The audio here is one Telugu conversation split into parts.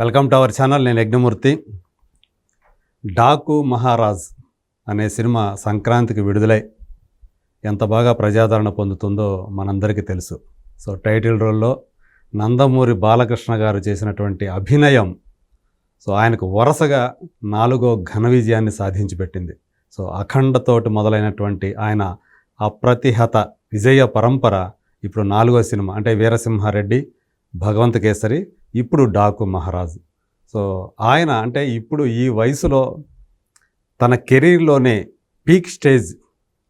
Welcome to our channel. నేను యజ్ఞమూర్తి. డాకు మహారాజ్ అనే సినిమా సంక్రాంతికి విడుదలై ఎంత బాగా ప్రజాదరణ పొందుతుందో మనందరికీ తెలుసు. సో టైటిల్ రోల్లో నందమూరి బాలకృష్ణ గారు చేసినటువంటి అభినయం ఆయనకు వరుసగా 4వ ఘన విజయాన్ని సాధించి పెట్టింది. అఖండతోటి మొదలైనటువంటి ఆయన అప్రతిహత విజయ పరంపర ఇప్పుడు 4వ సినిమా అంటే వీరసింహారెడ్డి, భగవంత్ కేసరి, ఇప్పుడు డాకు మహారాజ్. ఆయన అంటే ఇప్పుడు ఈ వయసులో తన కెరీర్లోనే పీక్ స్టేజ్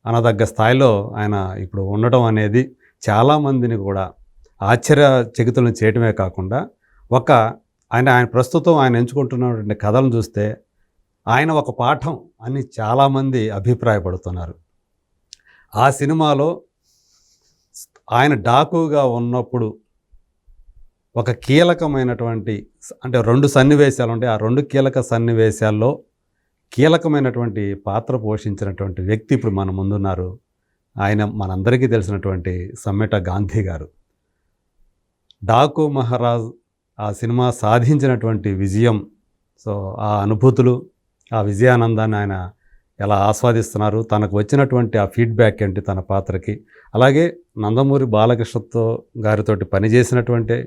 అనదగ్గ స్థాయిలో ఆయన ఇప్పుడు ఉండటం అనేది చాలామందిని కూడా ఆశ్చర్యచకితులను చేయటమే కాకుండా ఆయన ప్రస్తుతం ఆయన ఎంచుకుంటున్నటువంటి కథలను చూస్తే ఆయన ఒక పాఠం అని చాలామంది అభిప్రాయపడుతున్నారు. ఆ సినిమాలో ఆయన డాకుగా ఉన్నప్పుడు ఒక కీలకమైనటువంటి అంటే 2 సన్నివేశాలు ఉంటాయి. ఆ 2 కీలక సన్నివేశాల్లో కీలకమైనటువంటి పాత్ర పోషించినటువంటి వ్యక్తి ఇప్పుడు మన ముందున్నారు. ఆయన మనందరికీ తెలిసినటువంటి సమ్మెట గాంధీ గారు. డాకు మహారాజ్ ఆ సినిమా సాధించినటువంటి విజయం, ఆ అనుభూతులు, ఆ విజయానందాన్ని ఆయన ఎలా ఆస్వాదిస్తున్నారు, తనకు వచ్చినటువంటి ఆ ఫీడ్బ్యాక్ ఏంటి తన పాత్రకి, అలాగే నందమూరి బాలకృష్ణతో గారితోటి పనిచేసినటువంటి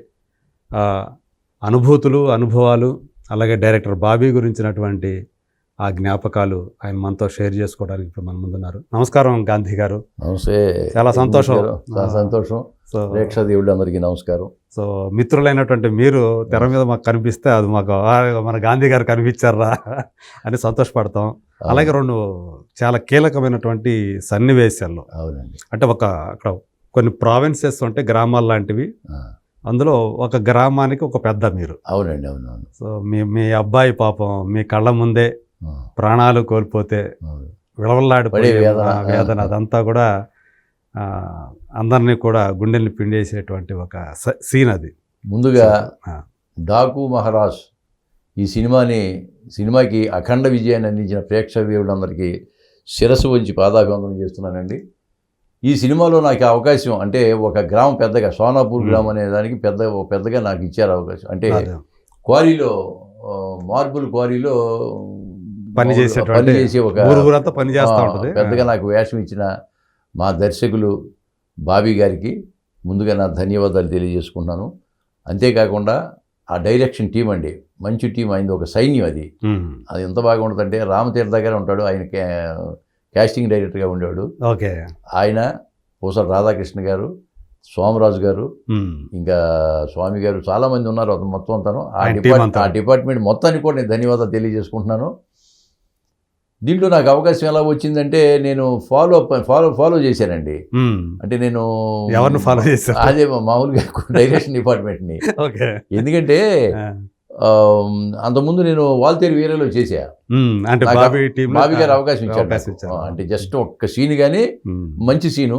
అనుభూతులు, అనుభవాలు, అలాగే డైరెక్టర్ బాబీ గురించినటువంటి ఆ జ్ఞాపకాలు ఆయన మనతో షేర్ చేసుకోవడానికి ఇప్పుడు మన ముందున్నారు. నమస్కారం గాంధీ గారు. నమస్తే. చాలా సంతోషం. ప్రేక్షకులు అందరికీ నమస్కారం. మిత్రులైనటువంటి మీరు తెర మీద మాకు కనిపిస్తే అది మాకు మన గాంధీ గారు కనిపించారా అని సంతోషపడతాం. అలాగే 2 చాలా కీలకమైనటువంటి సన్నివేశాల్లో అంటే అక్కడ కొన్ని ప్రావిన్సెస్ ఉంటే గ్రామాలు లాంటివి, అందులో ఒక గ్రామానికి ఒక పెద్ద మీరు. అవునండి, అవునవును. మీ అబ్బాయి పాపం మీ కళ్ళ ముందే ప్రాణాలు కోల్పోతే విളవల్లాడిపోయే వేదన అదంతా కూడా అందరినీ కూడా గుండెల్ని పిండేసేటువంటి ఒక సీన్ అది. ముందుగా డాకు మహారాజ్ ఈ సినిమాకి అఖండ విజయాన్ని అందించిన ప్రేక్షకులందరికీ శిరస్సు వంచి పాదాభివందనం చేస్తున్నానండి. ఈ సినిమాలో నాకు అవకాశం అంటే ఒక గ్రామం పెద్దగా సోనాపూర్ గ్రామం అనే దానికి పెద్దగా నాకు ఇచ్చారు అవకాశం. అంటే క్వారీలో, మార్బుల్ క్వారీలో పనిచేసే ఒక పెద్దగా నాకు వేషం ఇచ్చిన మా దర్శకులు బాబీ గారికి ముందుగా నా ధన్యవాదాలు తెలియజేసుకున్నాను. అంతేకాకుండా ఆ డైరెక్షన్ టీం అండి, మంచి టీం అయింది, ఒక సైన్యం. అది ఎంత బాగా ఉంటుందంటే రామతీర్థ దగ్గర ఉంటాడు, ఆయన కాస్టింగ్ డైరెక్టర్గా ఉండేవాడు. ఓకే. ఆయన పూసల రాధాకృష్ణ గారు, సోమరాజు గారు, ఇంకా స్వామి గారు, చాలామంది ఉన్నారు మొత్తం అంతాను. ఆ డిపార్ట్మెంట్ మొత్తానికి కూడా నేను ధన్యవాదాలు తెలియజేసుకుంటున్నాను. దీంట్లో నాకు అవకాశం ఎలా వచ్చిందంటే నేను ఫాలో చేశానండి. అంటే నేను ఎవరిని ఫాలో చేశాను? అదే మామూలుగా డైరెక్షన్ డిపార్ట్మెంట్ని. ఎందుకంటే అంతకుముందు నేను వాల్తేరు వీరలో చేశా. అంటే బాబీ గారు అవకాశం ఇచ్చారు. అంటే జస్ట్ ఒక్క సీన్ కానీ మంచి సీను,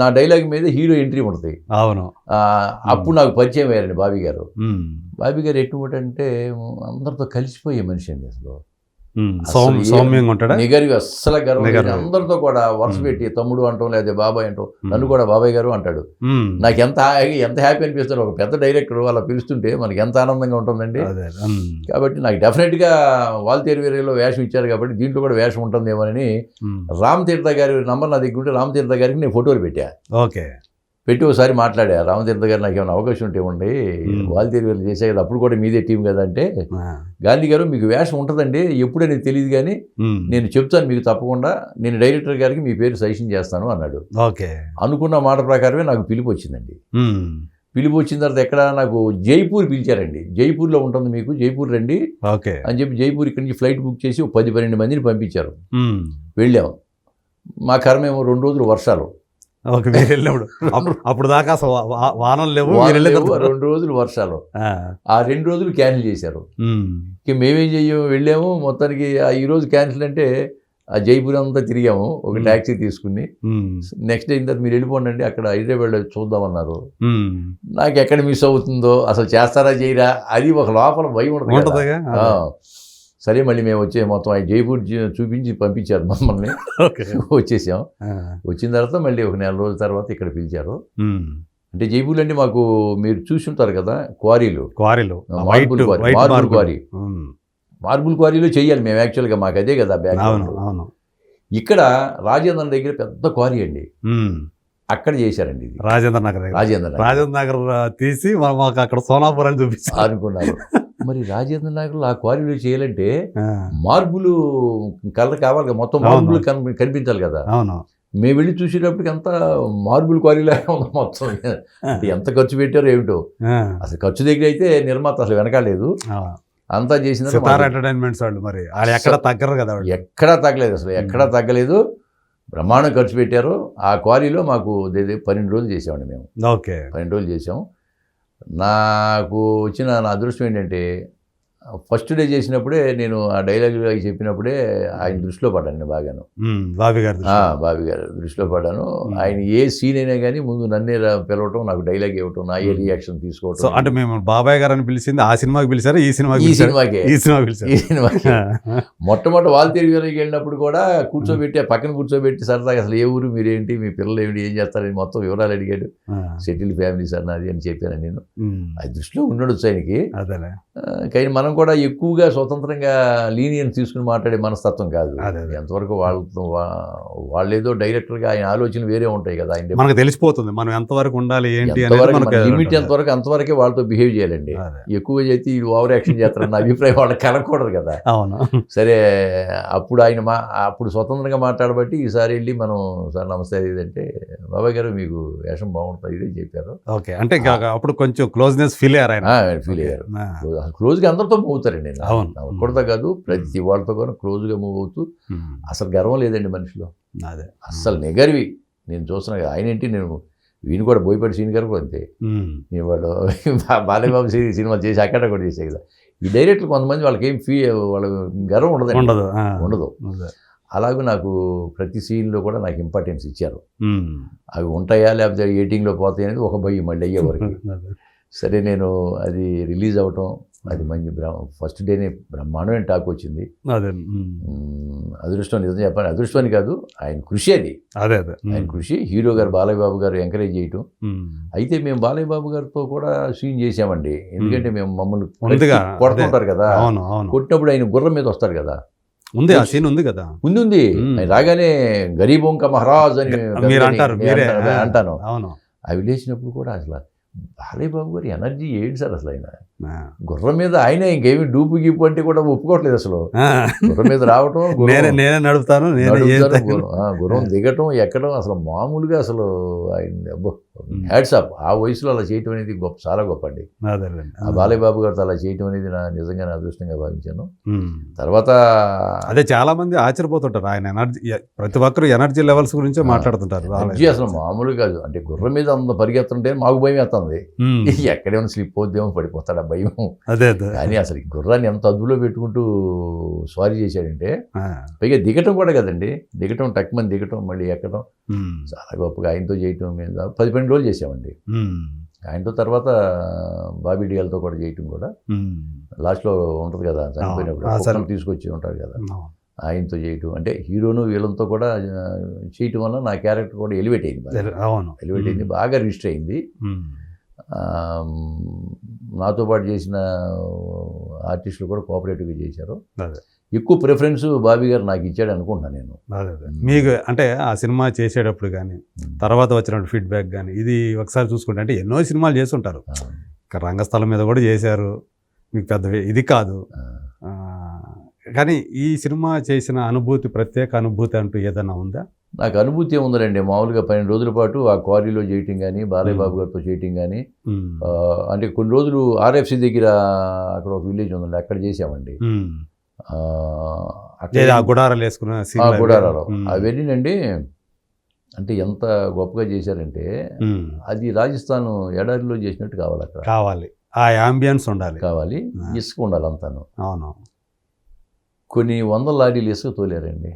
నా డైలాగ్ మీద హీరో ఎంట్రీ ఉంటుంది. అవును. అప్పుడు నాకు పరిచయం అయ్యారండి బాబీ గారు. బాబీ గారు ఎటువంటి అందరితో కలిసిపోయే మనిషి అండి. నిగరిగా అస్సలు గర్వం, అందరితో కూడా వరుస పెట్టి తమ్ముడు అంటాం, లేదా బాబాయ్ అంటాం, నన్ను కూడా బాబాయ్ గారు అంటాడు. నాకు ఎంత హ్యాపీ అనిపిస్తుంది. ఒక పెద్ద డైరెక్టర్ అలా పిలుస్తుంటే మనకి ఎంత ఆనందంగా ఉంటుందండి. కాబట్టి నాకు డెఫినెట్గా వాల్తేరు వీరలో వేషం ఇచ్చారు కాబట్టి దీంట్లో కూడా వేషం ఉంటుందేమోనని రామతీర్థ గారి నంబర్ నా దగ్గర ఉంటే రామతీర్థ గారికి నేను ఫోటోలు పెట్టా. ఓకే. పెట్టి ఒకసారి మాట్లాడా, రామతీర్థ గారు నాకు ఏమైనా అవకాశం ఉంటే ఇవ్వండి, వాల్తేరు వీళ్ళు చేసే కదా, అప్పుడు కూడా మీదే టీం కదా అంటే, గాంధీ గారు మీకు వేషం ఉంటుందండి, ఎప్పుడనేది తెలియదు కానీ నేను చెప్తాను మీకు తప్పకుండా, నేను డైరెక్టర్ గారికి మీ పేరు సజెషన్ చేస్తాను అన్నాడు. ఓకే. అనుకున్న మాట ప్రకారమే నాకు పిలుపు వచ్చిందండి. పిలుపు వచ్చిన తర్వాత ఎక్కడ నాకు జైపూర్ పిలిచారండి. జైపూర్లో ఉంటుంది, మీకు జైపూర్ రండి అని చెప్పి జైపూర్ ఇక్కడి నుంచి ఫ్లైట్ బుక్ చేసి 10-12 మందిని పంపించారు. వెళ్ళాము. మా కర్మేమో 2 రోజులు వర్షాలు. అప్పుడు దాకా వానలు లేవు, 2 రోజులు వర్షాలు. ఆ 2 రోజులు క్యాన్సిల్ చేశారు. ఇక మేమేం చెయ్యం, వెళ్ళాము. మొత్తానికి ఈరోజు క్యాన్సిల్ అంటే ఆ జైపూర్ అంతా తిరిగాము ఒక ట్యాక్సీ తీసుకుని. నెక్స్ట్ డే తర్వాత మీరు వెళ్ళిపోండి, అక్కడ హైదరాబాద్ చూద్దామన్నారు. నాకు ఎక్కడ మిస్ అవుతుందో, అసలు చేస్తారా చేయరా అది ఒక లోపల భయం ఉంటుంది. సరే మళ్ళీ మేము మొత్తం జైపూర్ చూపించి పంపించారు మమ్మల్ని. వచ్చేసాం. వచ్చిన తర్వాత మళ్ళీ ఒక 4 రోజుల తర్వాత ఇక్కడ పిలిచారు. అంటే జైపూర్ అంటే మాకు మీరు చూసి ఉంటారు కదా క్వారీలు, క్వారీలు marble quarry, white marble marble. Quarry, marble క్వారీలో చేయాలి మేము యాక్చువల్గా, మాకు అదే కదా అవును బ్యాక్గ్రౌండ్. అవును. ఇక్కడ రాజేంద్ర దగ్గర పెద్ద క్వారీ అండి, ఉమ్. అక్కడ చేశారండి ఇది. రాజేంద్ర నగర్ దగ్గర. రాజేంద్ర నగర్ రాజేంద్ర నగర్ తీసి మాకు అక్కడ సోనాపురం చూపించారు. అనుకున్నారు. మరి రాజేంద్ర నగర్లో ఆ క్వారీలో చేయాలంటే మార్బుల్ కలర్ కావాలి కదా, మొత్తం మార్బుల్ కనిపించాలి కదా. అవును. మేము వెళ్ళి చూసేటప్పటికి అంతా మార్బుల్ క్వారీలాగా ఉంది మొత్తం. అంటే ఎంత ఖర్చు పెట్టారో ఏమిటో, అసలు ఖర్చు దగ్గర అయితే నిర్మాత అసలు వెనకాలేదు, అంతా చేసిన సితార్ ఎంటర్టైన్మెంట్స్ వాళ్ళు మరి వాళ్ళు ఎక్కడ తగ్గరు కదా వాళ్ళు. ఎక్కడా తగ్గలేదు, అసలు ఎక్కడా తగ్గలేదు. బ్రహ్మాండం ఖర్చు పెట్టారు. ఆ క్వారీలో మాకు 12 రోజులు చేసామండి మేము. ఓకే. 12 రోజులు చేసాం. నాకు వచ్చిన నా అదృష్టం ఏంటంటే ఫస్ట్ డే చేసినప్పుడే నేను ఆ డైలాగ్ చెప్పినప్పుడే ఆయన దృష్టిలో పడ్డాను నేను బాగాను. బాబీ గారు బాబీ గారు దృష్టిలో పడ్డాను. ఆయన ఏ సీన్ అయినా కానీ ముందు నన్నే పిలవటం, నాకు డైలాగ్ ఇవ్వటం, నా ఏ రియాక్షన్ తీసుకోవటం. అంటే మేము బాబాయ్ గారు అని పిలిచింది ఆ సినిమాకి పిలిచారు, ఈ సినిమాకి మొట్టమొదటి వాల్తేరు వీరకి వెళ్ళినప్పుడు కూడా కూర్చోబెట్టి పక్కన కూర్చోబెట్టి సరదాగా అసలు ఏ ఊరు మీరేంటి, మీ పిల్లలు ఏమిటి, ఏం చేస్తారని మొత్తం వివరాలు అడిగాడు. సెటిల్ ఫ్యామిలీ సార్ నాది అని చెప్పాను నేను. అది దృష్టిలో ఉండొచ్చు ఆయనకి. కానీ మనం కూడా ఎక్కువగా స్వతంత్రంగా లీనియన్స్ తీసుకుని మాట్లాడే మనస్తత్వం కాదు. ఎంతవరకు వాళ్ళేదో డైరెక్టర్గా ఆయన ఆలోచనలు వేరే ఉంటాయి కదా, ఆయన మనకు తెలిసిపోతుంది మనం ఎంతవరకు ఉండాలి ఏంటి లిమిట్ ఎంతవరకు అంతవరకే వాళ్ళతో బిహేవ్ చేయాలండి. ఎక్కువ చేసి ఓవర్ యాక్షన్ చేస్తారన్న అభిప్రాయం వాళ్ళకి కలగకూడదు కదా. సరే అప్పుడు ఆయన అప్పుడు స్వతంత్రంగా మాట్లాడబట్టి ఈసారి వెళ్ళి మనం సార్ నమస్తే ఇదంటే బాబాయ్ గారు మీకు వేషం బాగుంటుంది ఇదే చెప్పారు. ఓకే. అంటే అప్పుడు కొంచెం క్లోజ్నెస్ ఫీల్ అయ్యారు ఆయన. ఫీల్ అయ్యారు. క్లోజ్గా అందరితో మూవ్ అవుతారండి. ఒక్కడితో కాదు, ప్రతి వాళ్ళతో కూడా క్లోజ్గా మూవ్ అవుతూ అసలు గర్వం లేదండి మనిషిలో. అదే అస్సలు నెగర్వి నేను చూస్తున్నా. ఆయన ఏంటి, నేను వీని కూడా బోయపాటి సీన్ గారు కూడా అంతే. నేను వాడు బాలయ్యబాబు సినిమా చేసి అక్కడ కూడా చేసే కదా. ఈ డైరెక్టర్లు కొంతమంది వాళ్ళకి ఏం వాళ్ళ గర్వం ఉండదు. అలాగే నాకు ప్రతి సీన్లో కూడా నాకు ఇంపార్టెన్స్ ఇచ్చారు. అవి ఉంటాయా లేకపోతే ఎడిటింగ్లో పోతాయి అనేది ఒక భయం మళ్ళీ అయ్యేవరకు. సరే నేను అది రిలీజ్ అవటం, అది మంచి ఫస్ట్ డేనే బ్రహ్మాండమైన టాక్ వచ్చింది. అదృష్టం నిజం చెప్పాలి, అదృష్టాన్ని కాదు ఆయన కృషి అది. ఆయన కృషి. హీరో గారు బాలయ్య బాబు గారు ఎంకరేజ్ చేయటం. అయితే మేము బాలయ్య బాబు గారితో కూడా సీన్ చేసామండి. ఎందుకంటే మేము మమ్మల్ని కొడుతుంటారు కదా, కొట్టినప్పుడు ఆయన గుర్రం మీద వస్తారు కదా. ఉంది ఆ సీన్ ఉంది కదా. ఉంది. ఆయన రాగానే గరీబొంక మహారాజ్ అని అంటాను. అవి లేచినప్పుడు కూడా అసలు బాలయ్య బాబు గారు ఎనర్జీ ఏంటి సార్ అసలు. ఆయన గుర్రం మీద ఆయన ఇంకేమి డూపు గీపు అంటే కూడా ఒప్పుకోవట్లేదు అసలు. గుర్రం మీద రావటం, నేనే నడుపుతాను, గుర్రం దిగటం, ఎక్కడం అసలు మామూలుగా అసలు ఆయన హ్యాట్స్ ఆఫ్. ఆ వయసులో అలా చేయటం అనేది గొప్ప, చాలా గొప్ప అండి. ఆ బాలయ్య బాబు గారితో అలా చేయటం అనేది నా నిజంగా అదృష్టంగా భావించాను. తర్వాత అదే చాలా మంది ఆశ్చర్యపోతుంటారు ఆయన ఎనర్జీ, ప్రతి ఒక్కరు ఎనర్జీ లెవెల్స్ గురించే మాట్లాడుతుంటారు. ఎనర్జీ అసలు మామూలుగా కాదు. అంటే గుర్రం మీద అంత పరిగెత్తుంటే మాకు భయం వేస్తుంది, ఎక్కడేమో స్లిప్ అవుద్దేమో పడిపోతాడు ఆ భయం. కానీ అసలు గుర్రాన్ని ఎంత అదుపులో పెట్టుకుంటూ స్వారీ చేశాడంటే, పైగా దిగటం కూడా కదండి, దిగటం టక్మని దిగటం మళ్ళీ ఎక్కడం చాలా గొప్పగా. ఆయనతో చేయటం మీద 12 రోజులు చేసామండి ఆయనతో. తర్వాత బాబీ డియాల్తో కూడా చేయటం కూడా లాస్ట్లో ఉంటుంది కదా, చనిపోయినప్పుడు తీసుకొచ్చి ఉంటారు కదా, ఆయనతో చేయటం. అంటే హీరోను వీళ్ళంతో కూడా చేయటం వల్ల నా క్యారెక్టర్ కూడా ఎలివేట్ అయింది, బాగా రిజిస్టర్ అయింది. నాతో పాటు చేసిన ఆర్టిస్టులు కూడా కోఆపరేటివ్గా చేశారు. ఎక్కువ ప్రిఫరెన్స్ బాబీ గారు నాకు ఇచ్చాడు అనుకుంటున్నాను నేను. మీకు అంటే ఆ సినిమా చేసేటప్పుడు కానీ తర్వాత వచ్చిన ఫీడ్బ్యాక్ కానీ ఇది ఒకసారి చూసుకుంటే, అంటే ఎన్నో సినిమాలు చేస్తుంటారు, రంగస్థలం మీద కూడా చేశారు, మీకు పెద్ద ఇది కాదు. కానీ ఈ సినిమా చేసిన అనుభూతి, ప్రత్యేక అనుభూతి అంటూ ఏదైనా ఉందా? నాకు అనుభూతి ఏముందండి, మామూలుగా 12 రోజుల పాటు ఆ క్వారీలో చేయటం కానీ, బాలయ్య బాబు గారితో చేయటం కానీ, అంటే కొన్ని రోజులు RFC దగ్గర అక్కడ ఒక విలేజ్ ఉందండి, అక్కడ చేసామండి. గుడారాలు వేసుకున్న గుడారాలు అవన్నీనండి. అంటే ఎంత గొప్పగా చేశారంటే, అది రాజస్థాన్ ఎడారిలో చేసినట్టు కావాలి, అక్కడ కావాలి, ఆ యాంబియన్స్ ఉండాలి, కావాలి, ఇసుక ఉండాలి అంతాను. అవును. కొన్ని 100 లారీలు ఇసుక తోలారండి.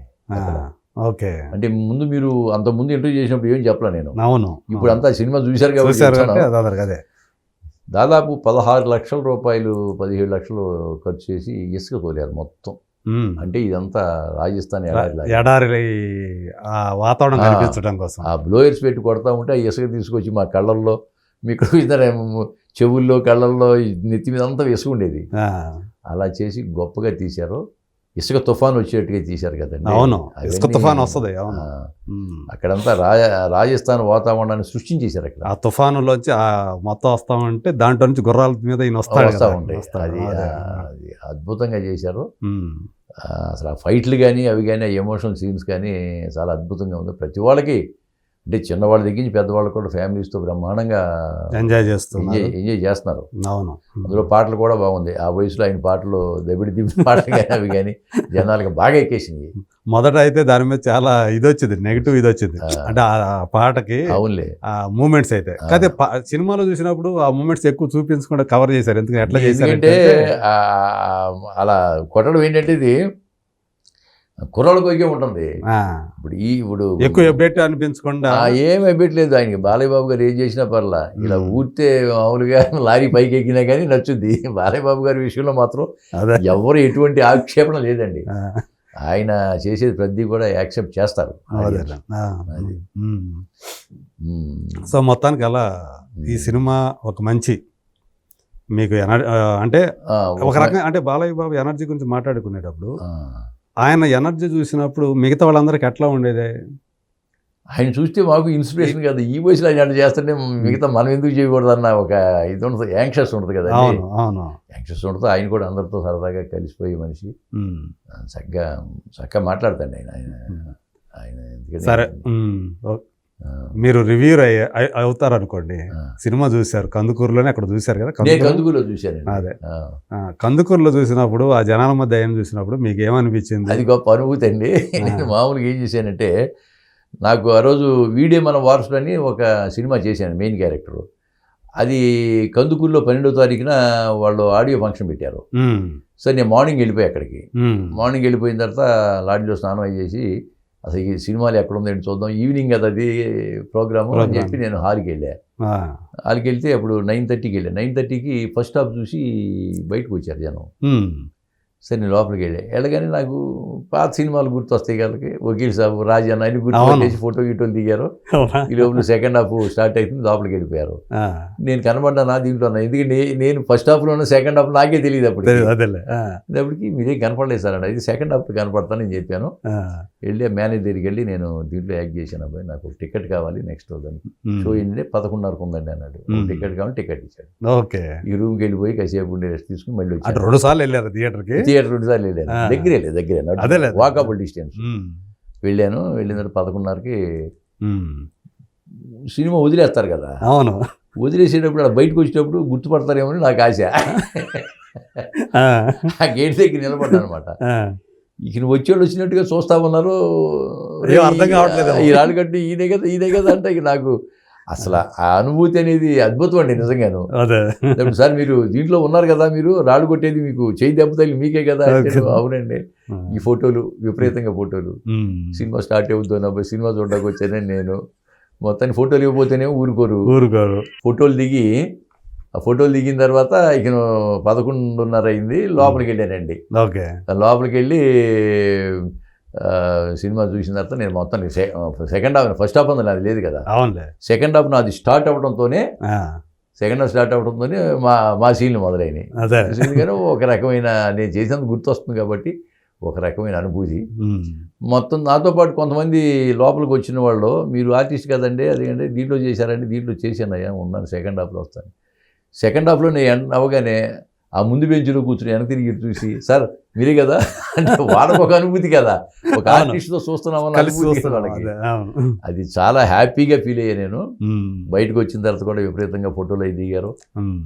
ఓకే. అంటే ముందు మీరు అంత ముందు ఇంటర్వ్యూ చేసినప్పుడు ఏం చెప్పలే నేను. అవును. ఇప్పుడు అంతా సినిమా చూశారు కాబట్టి దాదాపు 16 లక్షల రూపాయలు 17 లక్షలు ఖర్చు చేసి ఇసుక తోలారు మొత్తం. అంటే ఇదంతా రాజస్థాన్ ఎడారి వాతావరణం కనిపించడం కోసం ఆ బ్లోయర్స్ పెట్టి కొడతా ఉంటే ఆ ఇసుక తీసుకొచ్చి మా కళ్ళల్లో మీకు చెవుల్లో కళ్ళల్లో నెత్తి మీద అంతా ఇసుక ఉండేది. అలా చేసి గొప్పగా తీశారు. ఇసుక తుఫాన్ వచ్చేట్టుగా తీశారు కదండి. అవును, ఇసుక తుఫాన్ వస్తుంది. అవును, అక్కడంతా రాజస్థాన్ వాతావరణాన్ని సృష్టించేశారు. అక్కడ ఆ తుఫానులోంచి మొత్తం వస్తామంటే దాంట్లో నుంచి గుర్రాల మీద ఈయన వస్తూ ఉంటాయి. అది అద్భుతంగా చేశారు. అసలు ఆ ఫైట్లు కానీ అవి కానీ ఎమోషనల్ సీన్స్ కానీ చాలా అద్భుతంగా ఉంది. ప్రతి వాళ్ళకి అంటే చిన్నవాళ్ళ దగ్గర నుంచి పెద్దవాళ్ళు కూడా ఫ్యామిలీస్తో బ్రహ్మాండంగా ఎంజాయ్ చేస్తున్నారు. అవును, అందులో పాటలు కూడా బాగుంది. ఆ వయసులో ఆయన పాటలు దబిడి దిబ్బి పాటలు కానీ అవి కానీ జనాలకు బాగా ఎక్కేసినాయి. మొదట అయితే దాని మీద చాలా ఇది వచ్చింది, నెగిటివ్ ఇది వచ్చింది. అంటే ఆ పాటకి అవునులే ఆ మూమెంట్స్ అయితే కాదే సినిమాలో చూసినప్పుడు ఆ మూమెంట్స్ ఎక్కువ చూపించకుండా కవర్ చేశారు. ఎందుకంటే ఎట్లా చేశారంటే అలా కొట్టడం ఏంటంటే ఇది కుర్రాళ్ళకి ఒకే ఉంటుంది. ఇప్పుడు ఎక్కువ ఎబ్బెట్ అనిపించకుండా ఏం ఎబ్బెట్లేదు ఆయనకి. బాలయ్య బాబు గారు ఏం చేసినా పర్లా, ఇలా ఊరితే మామూలుగా లారీ పైకి ఎక్కినా కానీ నచ్చుద్ది. బాలయ్య బాబు గారి విషయంలో మాత్రం ఎవరు ఎటువంటి ఆక్షేపణ లేదండి. ఆయన చేసేది ప్రతి కూడా యాక్సెప్ట్ చేస్తారు. సో మొత్తానికి అలా ఈ సినిమా ఒక మంచి మీకు అంటే ఒక రకంగా అంటే బాలయ్య బాబు ఎనర్జీ గురించి మాట్లాడుకునేటప్పుడు ఆయన ఎనర్జీ చూసినప్పుడు మిగతా వాళ్ళందరికీ ఎట్లా ఉండేది? ఆయన చూస్తే మాకు ఇన్స్పిరేషన్ కదా. ఈ వయసులో ఆయన అట్లా చేస్తుంటే మిగతా మనం ఎందుకు చేయకూడదు అన్న ఒక ఇది ఉంటుంది, యాంగ్షస్ ఉంటుంది కదా. యాంగ్షస్ ఉంటుంది. ఆయన కూడా అందరితో సరదాగా కలిసిపోయే మనిషి. చక్కగా మాట్లాడతాండి ఆయన. సరే, మీరు రివ్యూర్ అవుతారు అనుకోండి. సినిమా చూశారు, కందుకూరులోనే అక్కడ చూశారు కదా. కందుకూరులో చూశాను. అదే కందుకూరులో చూసినప్పుడు ఆ జనాల మధ్య ఆయన చూసినప్పుడు మీకు ఏమనిపించింది? అది గొప్ప అనుభూతి అండి. నేను మామూలుగా ఏం చేశానంటే, నాకు ఆ రోజు వీడే మన వారసుడు అని ఒక సినిమా చేశాను, మెయిన్ క్యారెక్టర్. అది కందుకూరులో 12వ తారీఖున వాళ్ళు ఆడియో ఫంక్షన్ పెట్టారు. సరే నేను మార్నింగ్ వెళ్ళిపోయి అక్కడికి. మార్నింగ్ వెళ్ళిపోయిన తర్వాత లాడ్జ్లో స్నానం చేసి అసలు ఈ సినిమాలు ఎక్కడ ఉందండి చూద్దాం, ఈవినింగ్ కదా అది ప్రోగ్రాము అని చెప్పి నేను హాల్కి వెళ్ళాను. హాల్కి వెళ్తే అప్పుడు 9:30కి వెళ్ళాను. 9:30కి ఫస్ట్ హాఫ్ చూసి బయటకు వచ్చారు జనం. సరే నేను లోపలికి వెళ్ళగానే నాకు పాత సినిమాలు గుర్తొస్తాయి వాళ్ళకి. వకీల్ సాబు, రాజన్న అన్ని గుర్తు ఫోటో గిటోలు దిగారు. ఈ లోపల సెకండ్ హాఫ్ స్టార్ట్ అవుతుంది, లోపలికి వెళ్ళిపోయారు. నేను కనబడ్డాను దీంట్లో. ఎందుకంటే నేను ఫస్ట్ హాఫ్లో ఉన్న సెకండ్ హాఫ్ నాకే తెలియదు. అప్పటికి మీరేం కనపడలేదు సార్ అండి, అది సెకండ్ హాఫ్ కనపడతానని చెప్పాను. వెళ్ళి ఆ మేనేజర్ దగ్గరికి వెళ్ళి నేను దీంట్లో యాక్ట్ చేశాను అబ్బాయి, నాకు టికెట్ కావాలి నెక్స్ట్ దానికి. షో ఏంటంటే 11:30 ఉందండి అన్నాడు. టికెట్ కావాలి, టికెట్ ఇచ్చాడు. ఈ రూమ్కి వెళ్ళిపోయి కాసేపు ఉండి రెస్ట్ తీసుకుని మళ్ళీ వచ్చి 2 సార్లు వెళ్ళారు థియేటర్ 2 సార్లు వెళ్ళాను. దగ్గరే వాకబుల్ డిస్టెన్స్. వెళ్ళాను. వెళ్ళిన తర్వాత 11:30కి సినిమా వదిలేస్తారు కదా. అవును, వదిలేసేటప్పుడు అలా బయటకు వచ్చేటప్పుడు గుర్తుపడతారేమో అని నాకు ఆశ. ఆ గేట్ దగ్గర నిలబడ్డా అనమాట. ఇక వచ్చేవాళ్ళు వచ్చినట్టుగా చూస్తా ఉన్నారు, అర్థం కావట్లేదు. ఈ రాళ్ళగడ్డి ఈయనే కదా అంటే ఇక నాకు అసలు ఆ అనుభూతి అనేది అద్భుతం అండి నిజంగాను. సార్ మీరు దీంట్లో ఉన్నారు కదా, మీరు రాళ్ళు కొట్టేది మీకు చేయి దెబ్బ తగిలి మీకే కదా. అవునండి. ఈ ఫోటోలు విపరీతంగా ఫోటోలు. సినిమా స్టార్ట్ అవుతుంది, సినిమా చూడడానికి వచ్చానని నేను మొత్తాన్ని ఫోటోలు ఇవ్వబోతేనే ఊరుకోరు. ఫోటోలు దిగిన తర్వాత ఇక 11:30 అయింది. లోపలికి వెళ్ళానండి. లోపలికి వెళ్ళి సినిమా చూసిన తర్వాత నేను మొత్తం సెకండ్ హాఫ్, ఫస్ట్ హాఫ్ అంతా నాది లేదు కదా. సెకండ్ హాఫ్ నాది స్టార్ట్ అవడంతోనే మా సీన్లు మొదలైనవి. ఎందుకంటే ఒక రకమైన నేను చేసినందుకు గుర్తొస్తుంది కాబట్టి ఒక రకమైన అనుభూతి. మొత్తం నాతో పాటు కొంతమంది లోపలికి వచ్చిన వాళ్ళు, మీరు ఆర్టిస్ట్ కదండి, అదేంటే దీంట్లో చేశారండి, దీంట్లో చేశానయ్యా, ఉన్నాను సెకండ్ హాఫ్లో వస్తాను. సెకండ్ హాఫ్లో నేను అవగానే ఆ ముందు బెంచ్లో కూర్చుని వెనక తిరిగి చూసి, సార్ మీరే కదా అంటే వాళ్ళకు ఒక అనుభూతి కదా, ఒక ఆర్టిస్ట్తో చూస్తున్నామని వాళ్ళకి. అది చాలా హ్యాపీగా ఫీల్ అయ్యా నేను. బయటకు వచ్చిన తర్వాత కూడా విపరీతంగా ఫోటోలు అవి దిగారు.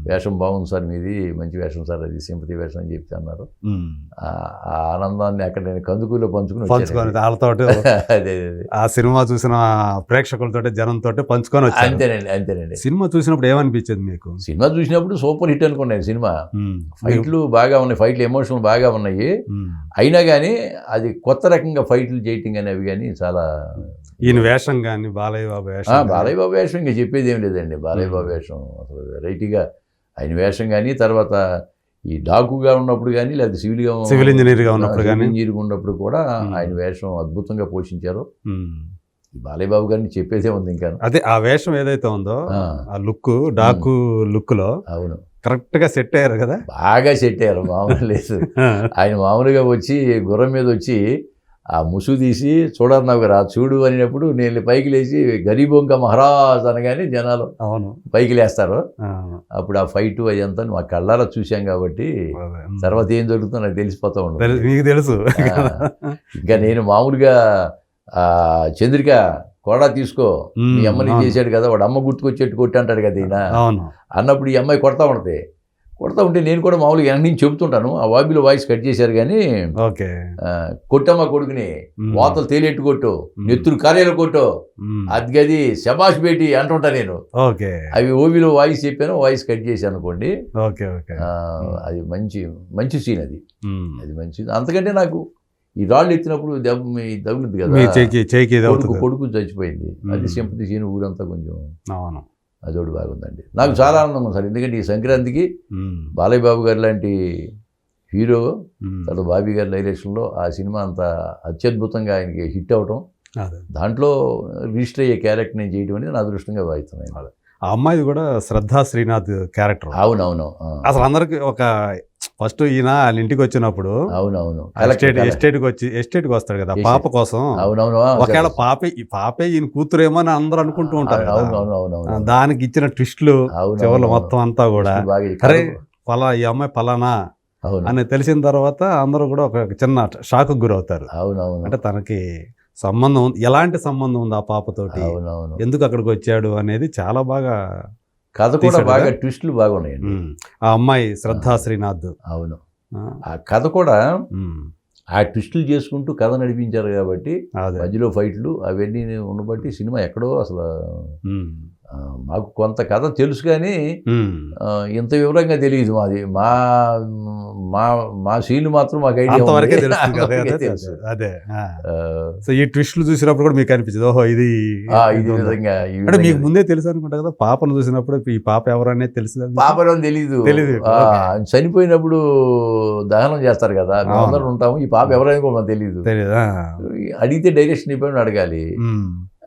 వేషం బాగుంది సార్ మీది, మంచి వేషం సార్, అది సింపతి వేషం అని చెప్పి అన్నారు. ఆ ఆనందాన్ని అక్కడ నేను కందుకూరులో పంచుకుని అదే ఆ సినిమా చూసిన ప్రేక్షకులతో జనంతో పంచుకొని వచ్చి. అంతేనండి. సినిమా చూసినప్పుడు ఏమనిపించింది మీకు? సినిమా చూసినప్పుడు సూపర్ హిట్ అనుకున్నాను. సినిమా ఫైట్లు బాగా ఉన్నాయి, ఫైట్లు ఎమోషనల్ బాగా ఉన్నాయి. అయినా కానీ అది కొత్త రకంగా ఫైట్లు చేయటం కానీ అవి కానీ చాలా. ఈయన వేషం కానీ బాలయ్య బాబు వేషం ఇంకా చెప్పేది ఏం లేదండి. బాలయ్య బాబు వేషం అసలు వెరైటీగా ఆయన వేషం కానీ, తర్వాత ఈ డాకుగా ఉన్నప్పుడు కానీ, లేదా సివిల్ ఇంజనీర్గా ఉన్నప్పుడు కూడా ఆయన వేషం అద్భుతంగా పోషించారు. బాలయ్య బాబు గారిని చెప్పేదే ఉంది ఇంకా. అదే ఆ వేషం ఏదైతే ఉందో ఆ, ఆ లుక్ డాకు లుక్ లో అవును, కరెక్ట్ గా సెట్ అయ్యారు కదా. బాగా సెట్ అయ్యారు, మామూలు లేదు. ఆయన మామూలుగా వచ్చి గుర్రం మీద వచ్చి ఆ ముసుగు తీసి చూడరు నాకు రా చూడు అనేటప్పుడు నేను పైకి లేచి గరీబొంక మహారాజ్ అనగానే జనాలు అవును పైకి లేస్తారు. ఆ, అప్పుడు ఆ ఫైట్ అదంతా మా కళ్ళారా చూసాం కాబట్టి అదే. తర్వాత ఏం జరుగుతుందో నాకు తెలిసిపోతా ఉండదు. మీకు తెలుసు. ఇంకా నేను మామూలుగా చంద్రిక కోడా తీసుకో, మీ అమ్మని అవును. చేశాడు కదా, వాడు అమ్మ గుర్తుకొచ్చేట్టు కొట్టి అంటాడు కదా ఈయన అవును అన్నప్పుడు ఈ అమ్మాయి కొడతా ఉంటే నేను కూడా మామూలుగా వెనక నుంచి చెబుతుంటాను. ఆ వాబీలో వాయిస్ కట్ చేశారు కానీ ఓకే కొట్టమ్మ కొడుకుని వాతలు తేలిట్టు కొట్టు, నెత్తురు కార్యాలు కొట్టు, అది శబాష్ బేటి అంటుంటా నేను. ఓకే అవి ఓబీలో వాయిస్ చెప్పాను, వాయిస్ కట్ చేశాను అనుకోండి. ఓకే ఓకే అది మంచి సీన్ అది మంచిది. అంతకంటే నాకు ఈ రాళ్ళు ఎత్తినప్పుడు తగులుద్ది కదా, మీ చేకి ఇది అవుతుంది. కొడుకు చచ్చిపోయింది, అది సింపతి సీన్ ఊరంతా కొంచెం అవును అదోడు బాగుందండి. నాకు చాలా ఆనందంగా ఉంది సార్, ఎందుకంటే ఈ సంక్రాంతికి బాలయ్య బాబు గారు లాంటి హీరో తర్వాత బాబీ గారి డైరెక్షన్లో ఆ సినిమా అంత అత్యద్భుతంగా ఆయనకి హిట్ అవటం, అదే. దాంట్లో రిజిస్టర్ అయ్యే క్యారెక్టర్ నేను చేయడం అనేది నా అదృష్టంగా భావిస్తున్నాను. ఆ అమ్మాయిది కూడా శ్రద్ధా శ్రీనాథ్ క్యారెక్టర్. అవునవును, అసలు అందరికి ఒక ఫస్ట్ ఈయన వాళ్ళ ఇంటికి వచ్చినప్పుడు అవునవును ఎస్టేట్కి వస్తాడు కదా పాప కోసం. అవునవును, ఒకవేళ పాపే ఈయన కూతురేమో అని అందరూ అనుకుంటూ ఉంటారు కదా. అవునవును, దానికి ఇచ్చిన ట్విస్టులు చివరిలో మొత్తం అంతా కూడా అరే ఈ అమ్మాయి పలానా అని తెలిసిన తర్వాత అందరూ కూడా ఒక చిన్న షాక్ గురవుతారు. అవునవును, అంటే తనకి సంబంధం ఎలాంటి సంబంధం ఉంది ఆ పాపతోటి, అవునవును, ఎందుకు అక్కడికి వచ్చాడు అనేది చాలా బాగా కథ కూడా బాగా ట్విస్టులు బాగున్నాయండి. ఆ అమ్మాయి శ్రద్ధా శ్రీనాథ్. అవును, ఆ కథ కూడా ఆ ట్విస్టులు చేసుకుంటూ కథ నడిపించారు కాబట్టి మధ్యలో ఫైట్లు అవన్నీ ఉండబట్టి సినిమా ఎక్కడో అసలు మాకు కొంత కథ తెలుసు కానీ ఇంత వివరంగా తెలియదు. మాది మా సీన్లు మాత్రం మాకు ఐడియా తెలుసు. అదే సో ఈ ట్విస్టులు చూసినప్పుడు కూడా మీకు అనిపించింది ఓహో ఇది విధంగా అంటే మీకు ముందే తెలుసు అనుకుంటా కదా. పాపను చూసినప్పుడు ఈ పాప ఎవరనేది తెలుసు. పాపను తెలీదు. చనిపోయినప్పుడు దహనం చేస్తారు కదా, మేమందరం ఉంటాము, ఈ పాప ఎవరైనా కూడా మాకు తెలియదు. అడిగితే డైరెక్షన్ ఇవ్వని అడగాలి,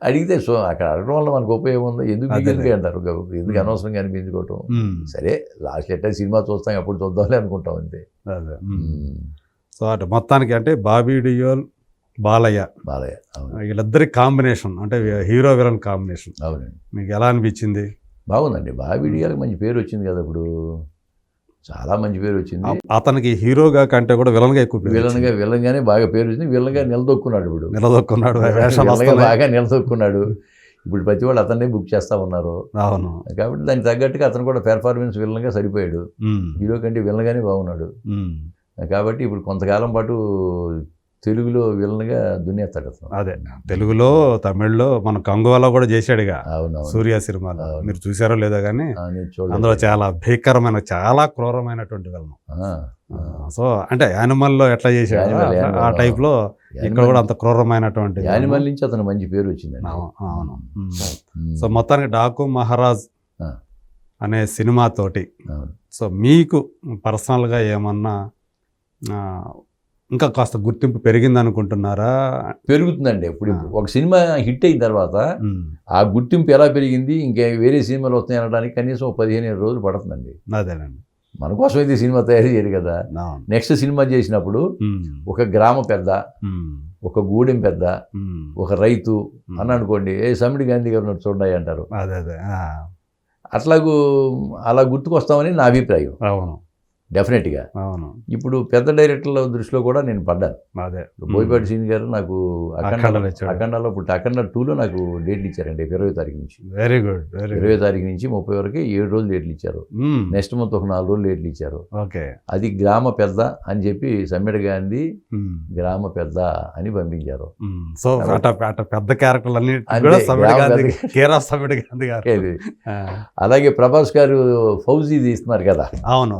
అడిగితే సో అక్కడ అడగడం వల్ల మనకు ఉపయోగం ఉంది, ఎందుకు అంటారు, ఎందుకు అనవసరంగా అనిపించుకోవటం. సరే లాస్ట్ ఎట్లా సినిమా చూస్తాం అప్పుడు చూద్దాంలే అనుకుంటాం అంతే. సో అటు మొత్తానికి అంటే బాబీ డియోల్ బాలయ్య వీళ్ళిద్దరి కాంబినేషన్ అంటే హీరో విలన్ కాంబినేషన్ అవునండి. మీకు ఎలా అనిపించింది? బాగుందండి. బాబీ డియోల్కి మంచి పేరు వచ్చింది కదా, ఇప్పుడు చాలా మంచి పేరు వచ్చింది. అతనికి హీరోగా కంటే కూడా విలన్గా ఎక్కువ విలన్గానే బాగా పేరు వచ్చింది. విలన్గా నిలదొక్కున్నాడు, బాగా నిలదొక్కున్నాడు. ఇప్పుడు ప్రతి వాళ్ళు అతన్నే బుక్ చేస్తా ఉన్నారు. అవును, కాబట్టి దానికి తగ్గట్టుగా అతను కూడా పెర్ఫార్మెన్స్ విలన్గా సరిపోయాడు. హీరో కంటే విలన్గానే బాగున్నాడు. కాబట్టి ఇప్పుడు కొంతకాలం పాటు తెలుగులో విలన్గా దున్నేస్తాడు అతను. అదే తెలుగులో తమిళ్లో మన కంగువాలో కూడా చేశాడుగా. అవును, సూర్య సినిమాలో మీరు చూసారో లేదో కానీ అందులో చాలా భీకరమైన చాలా క్రూరమైనటువంటి విలన్. సో అంటే యానిమల్లో ఎట్లా చేశాడు ఆ టైప్ లో ఇక్కడ కూడా అంత క్రూరమైనటువంటి యానిమల్ నుంచి అతను మంచి పేరు వచ్చింది. అవును. సో మొత్తానికి డాకు మహారాజ్ అనే సినిమాతోటి సో మీకు పర్సనల్గా ఏమన్నా ఇంకా కాస్త గుర్తింపు పెరిగింది అనుకుంటున్నారా? పెరుగుతుందండి. ఇప్పుడు ఒక సినిమా హిట్ అయిన తర్వాత ఆ గుర్తింపు ఎలా పెరిగింది, ఇంకా వేరే సినిమాలు వస్తాయి అనడానికి కనీసం 15 రోజులు పడుతుందండి. అదేనండి, మన కోసం అయితే సినిమా తయారు చేయరు కదా. నెక్స్ట్ సినిమా చేసినప్పుడు ఒక గ్రామ పెద్ద, ఒక గూడెం పెద్ద, ఒక రైతు అని అనుకోండి, సమిడి గాంధీ గారు చూడాలి అంటారు. అలా గుర్తుకొస్తామని నా అభిప్రాయం. అవును, డెఫినెట్గా. అవును. ఇప్పుడు పెద్ద డైరెక్టర్ల దృష్టిలో కూడా నేను పడ్డాను. బోయపాటి సీన్ గారు నాకు అఖండాలో ఇప్పుడు అఖండ 2లో నాకు డేట్లు ఇచ్చారండి 20వ తారీఖు నుంచి. Very good. 20వ తారీఖు నుంచి 30 వరకు 7 రోజులు డేట్లు ఇచ్చారు. నెక్స్ట్ మంత్ ఒక 4 రోజులు డేట్లు ఇచ్చారు. అది గ్రామ పెద్ద అని చెప్పి సమ్మెడ గాంధీ గ్రామ పెద్ద అని పంపించారు. సో పెద్ద క్యారెక్టర్లు అన్ని అలాగే ప్రభాస్ గారు ఫౌజీ తీస్తున్నారు కదా. అవును,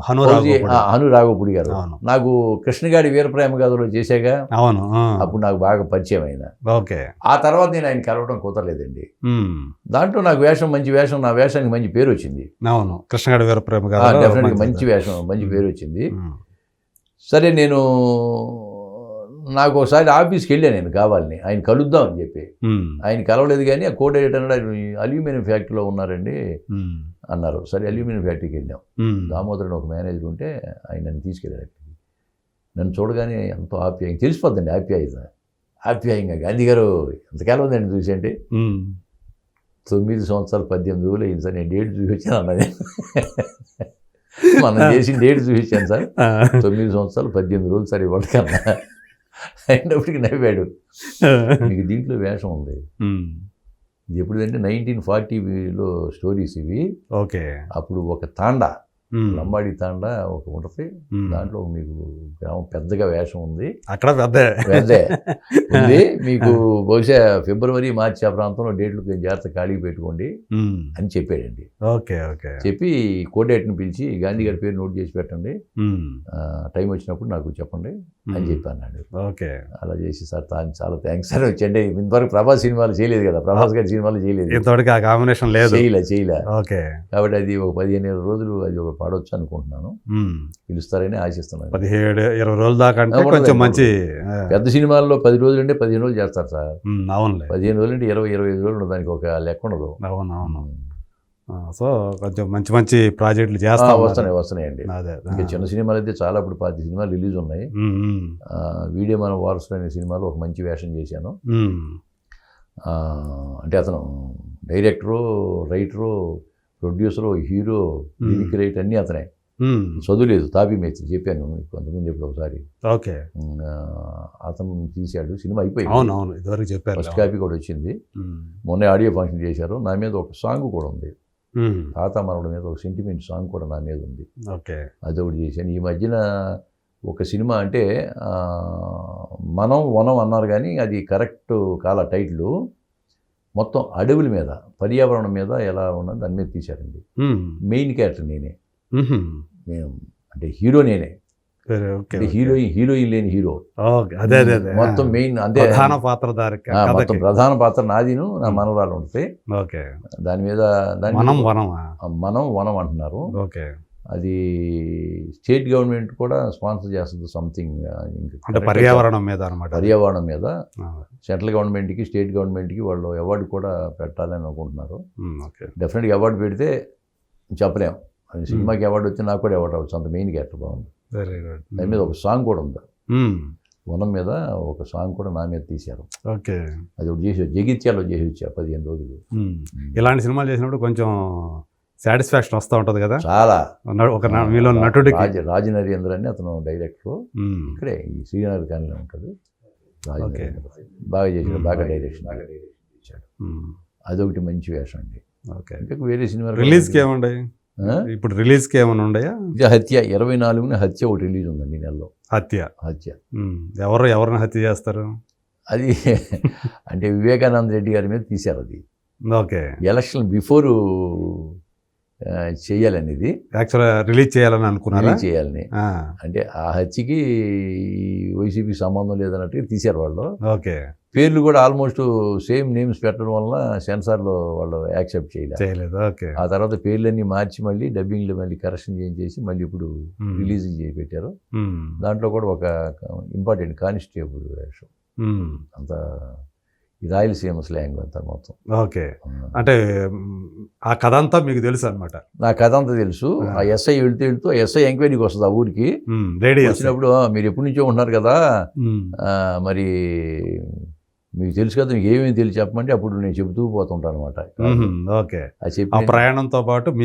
అను రాఘవపూడి గారు నాకు కృష్ణగాడి వీరప్రేమ గాథలో చేశాగా. అవును, అప్పుడు నాకు బాగా పరిచయం అయిన. ఆ తర్వాత నేను ఆయన కలవడం కుదరలేదండి. దాంట్లో నాకు మంచి వేషం, నా వేషానికి మంచి పేరు వచ్చింది. అవును, కృష్ణగాడి వీరప్రేమ గాథ డెఫినెట్గా మంచి వేషం, మంచి పేరు వచ్చింది. సరే నేను నాకు ఒకసారి ఆఫీస్కి వెళ్ళాను నేను కావాలని ఆయన కలుద్దామని చెప్పి. ఆయన కలవలేదు కానీ ఆ కో డైరెక్టర్ అన్నాడు అల్యూమినియం ఫ్యాక్టరీలో ఉన్నారండి అన్నారు. సరే అల్యూమినియం ఫ్యాక్టరీకి వెళ్ళాం. దామోదరన్ ఒక మేనేజర్ ఉంటే ఆయన నన్ను తీసుకెళ్ళాడు అక్కడికి. నన్ను చూడగానే ఎంతో ఆప్యాయంగా తెలిసిపోద్దండి ఆప్యాయంగా గాంధీ గారు ఎంతకాలం ఉందండి చూసి అంటే 9 సంవత్సరాలు 18 రోజులు అయింది సార్, నేను డేట్ చూపించాను అన్నది. మనం చేసిన డేట్ చూపించాను సార్, 9 సంవత్సరాలు 18 రోజులు సార్ ఇవాళ కన్నా అయినప్పటికీ నవ్వాడు. మీకు దీంట్లో వేషం ఉంది. ఇది ఎప్పుడంటే 1940లో స్టోరీస్ ఇవి. ఓకే. అప్పుడు ఒక తాండా, లంబాడి తాండా ఒక ఉంటుంది, దాంట్లో మీకు గ్రామం పెద్దగా వేషం ఉంది. అక్కడ పెద్దే ఉంది. మీకు బహుశా ఫిబ్రవరి మార్చి ఆ ప్రాంతంలో డేట్లు జాగ్రత్త ఖాళీ పెట్టుకోండి అని చెప్పాడండి. Okay okay. చెప్పి కోడేట్ని పిలిచి గాంధీ గారి పేరు నోట్ చేసి పెట్టండి, టైం వచ్చినప్పుడు నాకు చెప్పండి అని చెప్పి అన్నాడు. ఓకే. అలా చేసి సార్ చాలా థ్యాంక్స్ సార్ వచ్చండి. ఇంతవరకు ప్రభాస్ సినిమాలు చేయలేదు కదా, ప్రభాస్ గారి సినిమాలు చేయలేదు, ఇంతవరకు ఆ కాంబినేషన్ లేదు, చేయలే. ఓకే. కాబట్టి అది ఒక 15 రోజులు అది ఒక పాడవచ్చు అనుకుంటున్నాను. పిలుస్తారని ఆశిస్తున్నాను. 17-20 రోజుల దాకా అంటే కొంచెం మంచి పెద్ద సినిమాల్లో 10 రోజులు అంటే 15 రోజులు చేస్తారు సార్. అవునులే. 15 రోజులు అంటే 20-25 రోజులు దానికి ఒక లెక్క ఉండదు. అవునవును. సో కొంచెం మంచి మంచి ప్రాజెక్టులు చేస్తా వస్తున్నాయండి. ఇంకా చిన్న సినిమాలు అయితే చాలా, ఇప్పుడు 10 సినిమాలు రిలీజ్ ఉన్నాయి. వీడియో మన వారసులు అనే సినిమాలో ఒక మంచి వేషం చేశాను. అంటే అతను director, writer, producer, hero, lyric writer అన్నీ అతనే. చదువులేదు, తాపీ మేస్త్రి, చెప్పాను కొంతమంది ఇప్పుడు ఒకసారి. ఓకే. అతను తీశాడు, సినిమా అయిపోయింది. అవునవును, ఇదివరకు చెప్పారు. ఫస్ట్ కాపీ కూడా వచ్చింది. మొన్న ఆడియో ఫంక్షన్ చేశారు. నా మీద ఒక సాంగ్ కూడా ఉంది, తాత మనవడి మీద ఒక సెంటిమెంట్ సాంగ్ కూడా నా మీద ఉంది. ఓకే. అదొకటి చేశాను. ఈ మధ్యన ఒక సినిమా అంటే మనం వనం అన్నారు కానీ అది కరెక్ట్ కాల టైటిల్. మొత్తం అడవుల మీద, పర్యావరణం మీద ఎలా ఉన్నది దాని మీద తీశారండి. మెయిన్ క్యారెక్టర్ నేనే, నేను అంటే హీరో నేనే, హీరోయిన్ లేని హీరో. మొత్తం మెయిన్ అంటే మొత్తం ప్రధాన పాత్ర నాదిను, నా మనవరాలు ఉంటుంది. దాని మీద మనం వనం అంటున్నారు. అది స్టేట్ గవర్నమెంట్ కూడా స్పాన్సర్ చేస్తుంది సంథింగ్, పర్యావరణం మీద అనమాట. పర్యావరణం మీద సెంట్రల్ గవర్నమెంట్కి, స్టేట్ గవర్నమెంట్కి వాళ్ళు అవార్డు కూడా పెట్టాలని అనుకుంటున్నారు. డెఫినెట్గా అవార్డు పెడితే చెప్పలేము, సినిమాకి అవార్డు వచ్చి నాకు కూడా అవార్డు అవ్వచ్చు, అంత మెయిన్ క్యారెక్టర్ బాగుంది. దాని మీద ఒక సాంగ్ కూడా ఉంది, వనం మీద ఒక సాంగ్ కూడా నా మీద తీశారు. ఓకే. అది ఒకటి చేసి జగిత్యాలో చేసి వచ్చా 15 రోజులు. ఇలాంటి సినిమాలు చేసినప్పుడు కొంచెం సాటిస్ఫాక్షన్ వస్తూ ఉంటుంది కదా చాలా. ఒక మీలో నటుడికి రాజు నరేంద్ర అని అతను డైరెక్టర్, ఇక్కడే ఈ శ్రీనగర్ కాలనీలో ఉంటాడు. బాగా చేశాడు, బాగా డైరెక్షన్ ఇచ్చాడు. అదొకటి మంచి వేషం అండి. ఇంకా వేరే సినిమా రిలీజ్కి ఏమండి ఇప్పుడు, రిలీజ్కి ఏమైనా ఉన్నాయా? హత్య 24న హత్య ఒకటి రిలీజ్ ఉందండి నెలలో. హత్య ఎవరిని హత్య చేస్తారు? అది అంటే వివేకానంద రెడ్డి గారి మీద తీశారు. అది ఓకే. ఎలక్షన్ బిఫోర్ చేయాలనేది, యాక్చువల్గా రిలీజ్ చేయాలని అనుకున్నారా? చేయాలని, అంటే ఆ హత్యకి వైసీపీ సంబంధం లేదన్నట్టుగా తీశారు వాళ్ళు. ఓకే. పేర్లు కూడా ఆల్మోస్ట్ సేమ్ నేమ్స్ పెట్టడం వల్ల సెన్సార్లో వాళ్ళు యాక్సెప్ట్ చేయలేదు. ఓకే. ఆ తర్వాత పేర్లన్నీ మార్చి మళ్ళీ డబ్బింగ్లో మళ్ళీ కరెక్షన్ చేసి మళ్ళీ ఇప్పుడు రిలీజింగ్ చేసి పెట్టారు. దాంట్లో కూడా ఒక ఇంపార్టెంట్ కానిస్టేబుల్ వేషం. అంత ఈ రాయలసీమ స్లాంగ్ అంతా మొత్తం. ఓకే. అంటే ఆ కథ అంతా మీకు తెలుసు అనమాట? నా కథ అంతా తెలుసు. ఆ ఎస్ఐ వెళ్తూ ఎస్ఐ ఎంక్వైరీకి వస్తుంది ఆ ఊరికి. వచ్చినప్పుడు మీరు ఎప్పటి నుంచో ఉంటున్నారు కదా, మరి మీకు తెలుసు కదా, మీకు ఏమేమి తెలిసి చెప్పమంటే అప్పుడు నేను చెబుతూ పోతుంటాను అనమాట. ఓకే. అది చెప్పి ప్రయాణంతో పాటు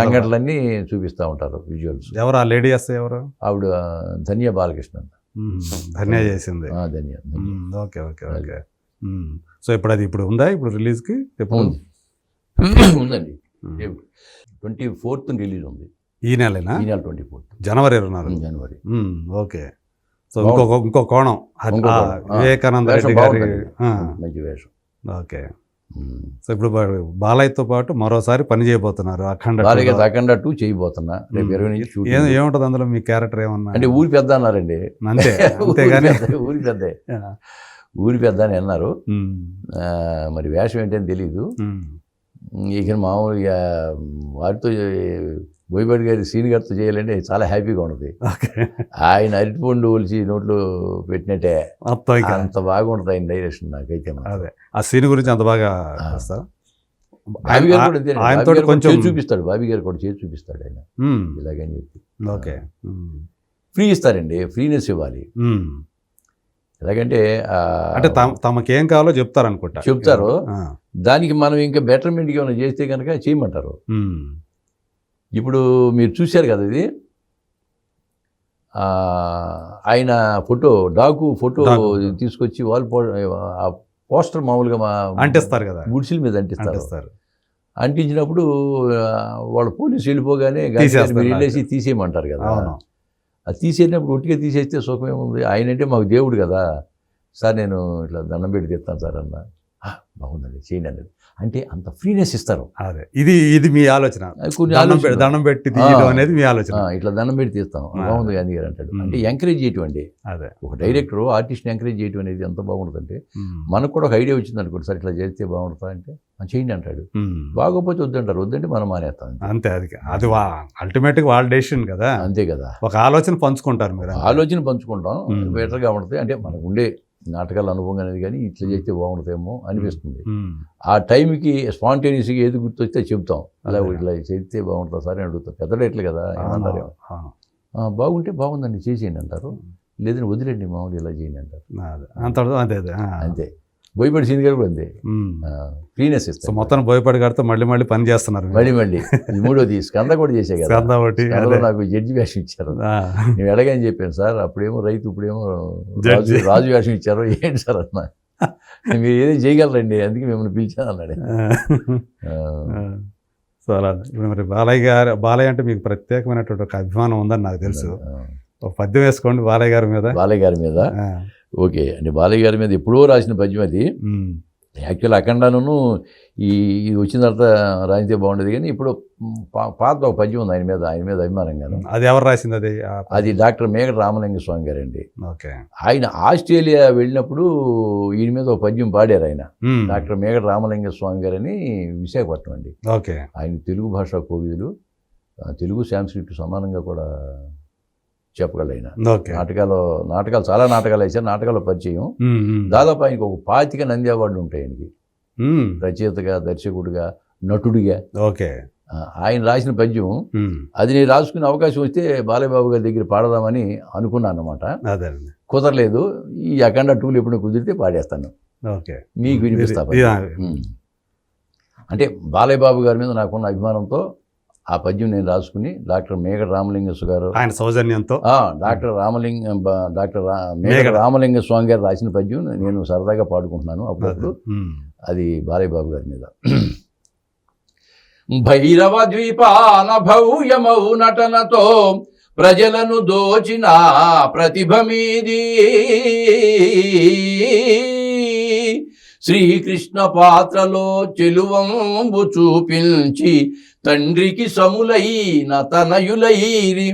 సంఘటనలన్నీ చూపిస్తూ ఉంటారు విజువల్స్. ఎవరు ఆ లేడీ ఎస్ఐ? ఎవరు ఆవిడ? ధన్య బాలకృష్ణ. ధన్య చేసింది. Dhanya. Okay okay okay. So ఇప్పుడు అది ఉందా? ఇప్పుడు రిలీజ్కి ఉందండి. 24th రిలీజ్ ఉంది. ఈ నెలనా? ఈ నెల 24 జనవరి 24. జనవరి. ఓకే. సో ఇంకో కోణం వివేకానంద రెడ్డి గారి మంచి వేషం. ఓకే. సో ఇప్పుడు బాలయ్యతో పాటు మరోసారి పని చేయబోతున్నారు. అఖండ 2 చేయబోతున్నా రేపు 20 నుంచి షూట్. ఏముంటుంది అందులో? మీ క్యారెక్టర్ ఏమన్నా? అంటే ఊరి పెద్ద అన్నారండి. అంతేగాని ఊరి పెద్ద అని అన్నారు. మరి వేషం ఏంటని తెలీదు. ఇక మామూలుగా వారితో బోయపాటి గారి సీన్ గారితో చేయాలంటే చాలా హ్యాపీగా ఉంటుంది. ఓకే. ఆయన అరటిపండు ఒలిచి నోట్లో పెట్టినట్టే మొత్తం ఇక అంత బాగుంటుంది ఆయన డైరెక్షన్ నాకైతే. అదే ఆ సీన్ గురించి అంత బాగా వస్తారు. బాబీ గారు కూడా అంతే, ఆయనతో బాబీ గారు కొంచెం చేసి చూపిస్తాడు, బాబీ గారు కూడా చేసి చూపిస్తాడు ఆయన ఇలాగని చెప్పి. ఓకే. ఫ్రీ ఇస్తారండి, ఫ్రీనెస్ ఇవ్వాలి. ఎలాగంటే అంటే తమకేం కావాలో చెప్తారు అనుకుంటా. చెప్తారు, దానికి మనం ఇంకా బెటర్మెంట్కి ఏమైనా చేస్తే కనుక చేయమంటారు. ఇప్పుడు మీరు చూశారు కదా ఇది, ఆయన ఫోటో డాకు ఫోటో తీసుకొచ్చి వాల్ పోస్టర్ మామూలుగా అంటిస్తారు కదా, గుడిసెల మీద అంటిస్తారు. అంటించినప్పుడు వాళ్ళ పోలీసు వెళ్ళిపోగానే మీరు వెళ్ళేసి తీసేయమంటారు కదా. అది తీసేసినప్పుడు ఒట్టిగా తీసేస్తే సుఖమేముంది, ఆయన అంటే మాకు దేవుడు కదా. సార్ నేను ఇట్లా దండం పెట్టి తెస్తాను సార్ అన్న, బాగుందండి చేయండి అన్నది. అంటే అంత ఫ్రీనెస్ ఇస్తారు. అదే ఇది మీ ఆలోచన, దండం పెట్టి అనేది మీ ఆలోచన. ఇట్లా దండం పెట్టి తీస్తాం, బాగుంది గాంధీ గారు అంటాడు. అంటే ఎంకరేజ్ చేయటం అండి. అదే ఒక డైరెక్టర్ ఆర్టిస్ట్ని ఎంకరేజ్ చేయటం అనేది ఎంత బాగుంటుందంటే, మనకు కూడా ఒక ఐడియా వచ్చింది అనుకోండి, సార్ ఇట్లా చేస్తే బాగుంటుందా అంటే చేయండి అంటాడు. బాగోపోతే వద్దంటారు, వద్దంటే మనం మానేస్తాం అంతే. అది అల్టిమేట్గా వాళ్ళ డెసిషన్ కదా. అంతే కదా, ఒక ఆలోచన పంచుకుంటారు మీరు, ఆలోచన పంచుకుంటాం, బెటర్గా ఉంటుంది. అంటే మనకు ఉండే నాటకాల అనుభవం అనేది కానీ ఇట్లా చేస్తే బాగుంటుందేమో అనిపిస్తుంది. ఆ టైంకి స్పాంటేనియస్గా ఏది గుర్తొస్తే చెప్తాం, అలా ఇట్లా చేస్తే బాగుంటుందా సార్ అని అడుగుతాం. పెద్ద డేట్లు కదా, ఏమంటారు, బాగుంటే బాగుందండి చేసేయండి అంటారు, లేదని వదిలేండి మామూలు ఇలా చేయండి అంటారు. అంతే. బోయపాటి సీన్ గారు కూడా అంతే, ఫ్రీనెస్ ఇస్తారు. మొత్తం బోయపాటి గారితో మళ్ళీ పని చేస్తున్నారు. మళ్ళీ మూడోది స్కంద కూడా చేసే కదా, నాకు జడ్జి వేషం ఇచ్చారు. నేను ఎలాగని చెప్పాను సార్, అప్పుడేమో రైతు, ఇప్పుడేమో రాజు వేషం ఇచ్చారు, ఏంటి సార్ అన్న, మీరు ఏదో చేయగలరండి, అందుకే మిమ్మల్ని పిలిచాను అన్నాడు. చాలా ఇప్పుడు మరి బాలయ్య అంటే మీకు ప్రత్యేకమైనటువంటి ఒక అభిమానం ఉందని నాకు తెలుసు. ఒక పద్యం వేసుకోండి బాలయ్య గారి మీద. ఓకే అంటే బాలయ్య గారి మీద ఎప్పుడో రాసిన పద్యం అది. యాక్చువల్ అఖండాను ఇది వచ్చిన తర్వాత రాయితే బాగుండేది, కానీ ఇప్పుడు పాత ఒక పద్యం ఉంది ఆయన మీద అభిమానంగాను. అది ఎవరు రాసింది? అది డాక్టర్ మేఘట రామలింగ స్వామి గారండి. ఓకే. ఆయన ఆస్ట్రేలియా వెళ్ళినప్పుడు ఈయన మీద ఒక పద్యం పాడారు ఆయన, డాక్టర్ మేఘట రామలింగ స్వామి గారని, విశాఖపట్నం అండి. ఓకే. ఆయన తెలుగు భాషా కోవిదులు, తెలుగు సాంస్క్రిట్ సమానంగా కూడా చెప్పగలరు ఆయన. నాటకాలు చాలా నాటకాలు వేశారు, నాటకాల పరిచయం. దాదాపు ఆయనకి ఒక 25 నంది అవార్డులు ఉంటాయి ఆయనకి, రచయితగా, దర్శకుడిగా, నటుడిగా. ఓకే. ఆయన రాసిన పద్యం అది నేను రాసుకునే అవకాశం వస్తే బాలయ్యబాబు గారి దగ్గర పాడదామని అనుకున్నాను అనమాట. కుదరలేదు. ఈ అఖండ 2 ఎప్పుడు కుదిరితే పాడేస్తాను, మీకు వినిపిస్తా. అంటే బాలయ్యబాబు గారి మీద నాకున్న అభిమానంతో ఆ పద్యం నేను రాసుకుని, డాక్టర్ మేఘట రామలింగ గారు ఆయన సౌజన్యంతో, డాక్టర్ మేఘట రామలింగ స్వామి గారు రాసిన పద్యం నేను సరదాగా పాడుకుంటున్నాను అప్పుడప్పుడు. అది బాలయ్యబాబు గారి మీద. భైరవ ద్వీపాన భవ్యమౌ నటనతో ప్రజలను దోచిన ప్రతిభ మీది, శ్రీకృష్ణ పాత్రలో చెలువంబు చూపించి తండ్రికి సములైన తనయులైరి,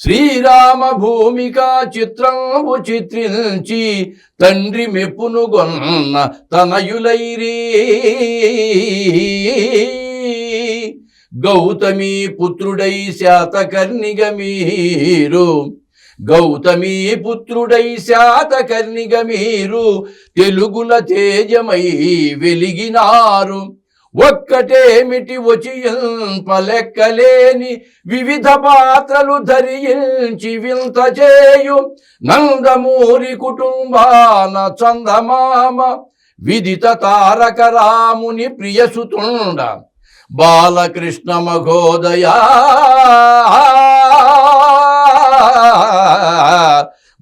శ్రీరామ భూమిక చిత్రంబు చిత్రించి తండ్రి మెప్పును గొన్న తనయులైరి, గౌతమి పుత్రుడై శాతకర్ణిగ మీరు, గౌతమి పుత్రుడై శాతకర్ణిగ మీరు తెలుగుల తేజమై వెలిగినారు, ఒక్కటేమిటి పలెక్కలేని వివిధ పాత్రలు ధరించి వింత చేయు నందమూరి కుటుంబాన చందమామ విదిత తారక రాముని ప్రియసుతుండ బాలకృష్ణ మఘోదయా,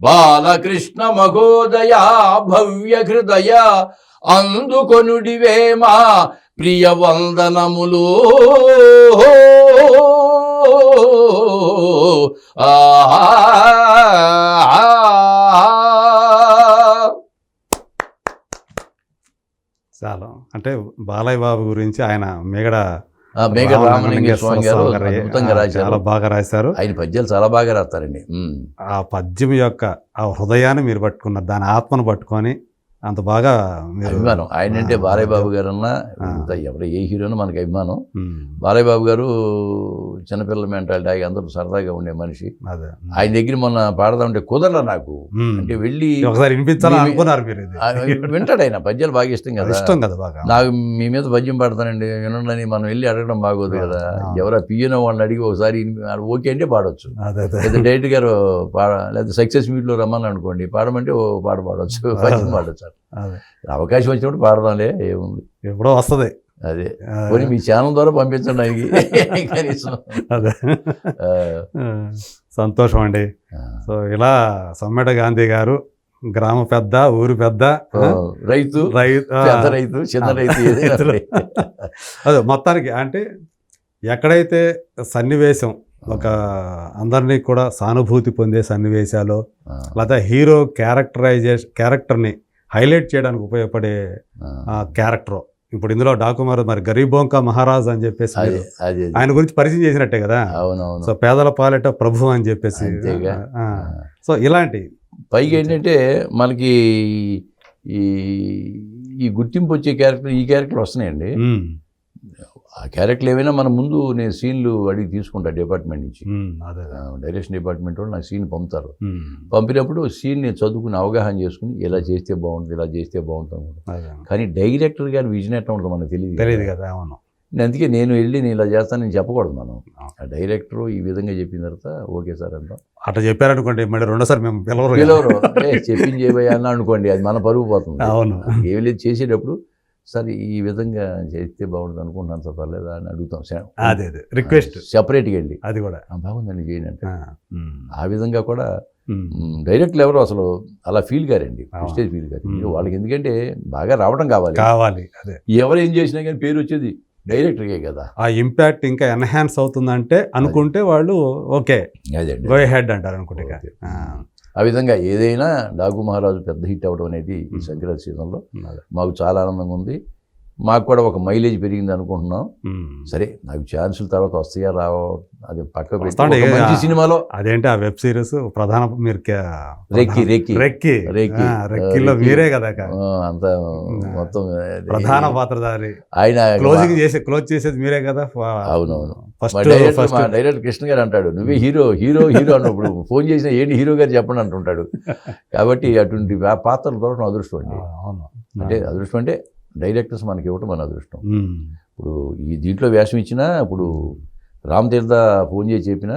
బాలకృష్ణ మఘోదయా భవ్య హృదయ అందుకొనుడివేమా ప్రియ వందనములు. చాలా అంటే బాలయ్య బాబు గురించి ఆయన మేఘట రామలింగ స్వామి గారు అద్భుతంగా రాశారు, చాలా బాగా రాశారు. ఆయన పద్యాలు చాలా బాగా రాస్తారండి. ఆ పద్యం యొక్క ఆ హృదయాన్ని మీరు పట్టుకున్నారు, దాని ఆత్మను పట్టుకొని అంత బాగా మీరు అభిమానం. ఆయన అంటే ఆ, బాలయ్య బాబు గారు అన్నా ఎవరు ఏ హీరోనో మనకి అభిమానం. బాలయ్య బాబు గారు చిన్నపిల్లల మెంటాలిటీ అందరూ సరదాగా ఉండే మనిషి. అదే ఆయన దగ్గర మొన్న పాడదామంటే కుదరలా నాకు. అంటే వెళ్ళి ఒకసారి వినిపించాలని అనుకున్నారు మీరు ఇది. వింటాడు ఆయన, పద్యాలు బాగా ఇష్టం కదా. ఇష్టం కదా బాగా. నాకు మీ మీద పద్యం పాడతానండి వినండి మనం వెళ్ళి అడగడం బాగోదు కదా. ఎవరో పియ్యనో వాళ్ళని అడిగి ఒకసారి ఓకే అంటే పాడవచ్చు. అదే అదే లేదా డైరెక్టర్ గారు లేదా సక్సెస్ మీట్లో రమ్మని అనుకోండి, పాడమంటే ఓ పాట పాడవచ్చు, పద్యం పాడవచ్చు. అదే అవకాశం వచ్చినప్పుడు పాడదాంలే, ఏముంది, ఎప్పుడో వస్తుంది. అదే పోనీ మీ ఛానల్ ద్వారా పంపించండి ఆయనకి కనీసం. అదే సంతోషం అండి. సో ఇలా సమ్మెట గాంధీ గారు గ్రామ పెద్ద, ఊరు పెద్ద, రైతు, పెద్ద రైతు, చిన్న రైతు, అదే మొత్తానికి అంటే ఎక్కడైతే సన్నివేశం ఒక అందరినీ కూడా సానుభూతి పొందే సన్నివేశాలు, లేదా హీరో క్యారెక్టర్ని హైలైట్ చేయడానికి ఉపయోగపడే క్యారెక్టర్. ఇప్పుడు ఇందులో డాకుమార్ మరి గరీబోంకా మహారాజ్ అని చెప్పేసి ఆయన గురించి పరిచయం చేసినట్టే కదా. అవునవును. సో పేదల పాలిట ప్రభు అని చెప్పేసి. సో ఇలాంటి పైగా ఏంటంటే మనకి ఈ గుర్తింపు వచ్చే క్యారెక్టర్, ఈ క్యారెక్టర్ వస్తున్నాయండి. ఆ క్యారెక్టర్లు ఏమైనా మన ముందు నేను సీన్లు అడిగి తీసుకుంటా డిపార్ట్మెంట్ నుంచి. డైరెక్షన్ డిపార్ట్మెంట్ వాళ్ళు నాకు సీన్ పంపుతారు. పంపినప్పుడు సీన్ నేను చదువుకుని అవగాహన చేసుకుని ఇలా చేస్తే బాగుంటుంది, ఇలా చేస్తే బాగుంటుంది. కానీ డైరెక్టర్ గారి విజన్ ఎట్లా ఉంటుందో మనకు తెలియదు కదా. అవును. అందుకే నేను వెళ్ళి నేను ఇలా చేస్తానని చెప్పకూడదు. మనం ఆ డైరెక్టర్ ఈ విధంగా చెప్పిన తర్వాత ఓకే సార్ అంటాం. అట్లా చెప్పారనుకోండి మళ్ళీ రెండోసారి మేము పిలవరు చెప్పింది చేయబోయా అన్న అనుకోండి, అది మన పరుగు పోతుంది. అవును. ఏమి లేదు, చేసేటప్పుడు సార్ ఈ విధంగా చేస్తే బాగుంటుంది అనుకుంటున్నాను సార్, పర్లేదా అని అడుగుతాం. అదే అదే రిక్వెస్ట్ సెపరేట్గా వెళ్ళి అది కూడా బాగుందండి చేయండి అంటే. ఆ విధంగా కూడా డైరెక్ట్లు ఎవరు అసలు అలా ఫీల్ గారండి, ప్రెస్టేజ్ ఫీల్ గారు. వాళ్ళకి ఎందుకంటే బాగా రావడం కావాలి. అదే ఎవరు ఏం చేసినా కానీ పేరు వచ్చేది డైరెక్టర్కే కదా. ఆ ఇంపాక్ట్ ఇంకా ఎన్హాన్స్ అవుతుందంటే అనుకుంటే వాళ్ళు ఓకే గో హెడ్ అంటారు అనుకుంటే. ఆ విధంగా ఏదైనా డాకు మహారాజు పెద్ద హిట్ అవ్వడం అనేది ఈ సంక్రాంతి సీజన్లో మాకు చాలా ఆనందంగా ఉంది. మాకు కూడా ఒక మైలేజ్ పెరిగింది అనుకుంటున్నాం. సరే నాకు ఛాన్సుల తర్వాత వస్తాయా రావో అది పక్క మంచి సినిమాలో. అదేంటి ఆ వెబ్ సిరీస్ ప్రధాన మీరు రెక్కిలో మీరే కదా అంత మొత్తం ప్రధాన పాత్రధారి. ఆయన క్లోజ్ చేసేది మీరే కదా. అవునవును. డైరెక్టర్ కృష్ణ గారు అంటాడు నువ్వే హీరో అన్నప్పుడు ఫోన్ చేసిన ఏంటి హీరో గారు చెప్పండి అంటుంటాడు. కాబట్టి అటువంటి పాత్రలు దొరకడం అదృష్టం అండి. అంటే అదృష్టం అంటే డైరెక్టర్స్ మనకి ఇవ్వటం మన అదృష్టం. ఇప్పుడు ఈ దీంట్లో వేషం ఇచ్చినా ఇప్పుడు రామ్ తీర్థ ఫోన్ చేసి చెప్పినా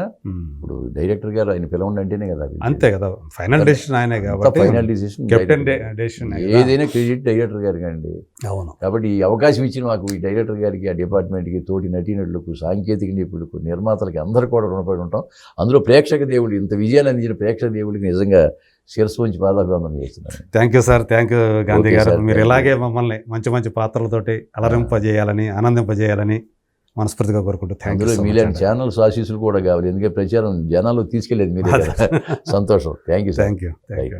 ఇప్పుడు డైరెక్టర్ గారు ఆయన పిలవండి అంటేనే కదా. అంతే కదా, ఫైనల్ డెసిషన్ ఆయనే కాబట్టి. ఫైనల్ డెసిషన్ ఏదైనా క్రెడిట్ డైరెక్టర్ గారికి అండి. అవును. కాబట్టి ఈ అవకాశం ఇచ్చిన మాకు ఈ డైరెక్టర్ గారికి, ఆ డిపార్ట్మెంట్కి, తోటి నటీనటులకు, సాంకేతిక నిపుణులకు, నిర్మాతలకి అందరూ కూడా రుణపడి ఉంటాం. అందులో ప్రేక్షక దేవుడు, ఇంత విజయాన్ని అందించిన ప్రేక్షక దేవుడికి నిజంగా శిరస్సు నుంచి పాదాభివందనం చేస్తున్నాను. Thank you sir, thank you Gandhi గారు. మీరు ఇలాగే మమ్మల్ని మంచి మంచి పాత్రలతోటి అలరింపజేయాలని, ఆనందింపజేయాలని మనస్ఫూర్తిగా కోరుకుంటూ థ్యాంక్ యూ. మీలాంటి ఛానల్స్ ఆశీస్సులు కూడా కావాలి, ఎందుకంటే ప్రచారం జనాలు తీసుకెళ్ళేది మీరు. సంతోషం. Thank you.